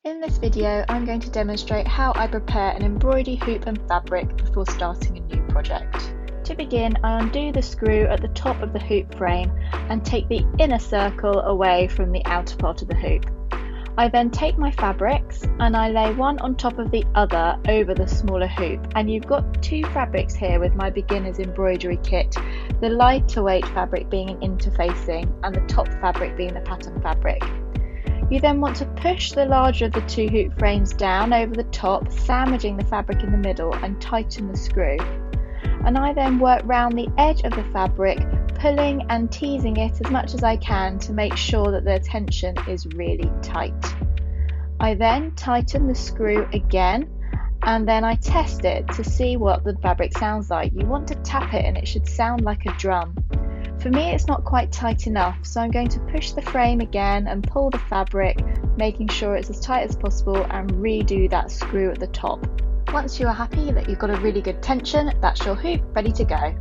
In this video, I'm going to demonstrate how I prepare an embroidery hoop and fabric before starting a new project. To begin, I undo the screw at the top of the hoop frame and take the inner circle away from the outer part of the hoop. I then take my fabrics and I lay one on top of the other over the smaller hoop, and you've got two fabrics here with my beginner's embroidery kit, the lighter weight fabric being an interfacing and the top fabric being the pattern fabric. You then want to push the larger of the two hoop frames down over the top, sandwiching the fabric in the middle, and tighten the screw. And I then work round the edge of the fabric, pulling and teasing it as much as I can to make sure that the tension is really tight. I then tighten the screw again, and then I test it to see what the fabric sounds like. You want to tap it and it should sound like a drum. For me, it's not quite tight enough, so I'm going to push the frame again and pull the fabric, making sure it's as tight as possible, and redo that screw at the top. Once you are happy that you've got a really good tension, that's your hoop ready to go.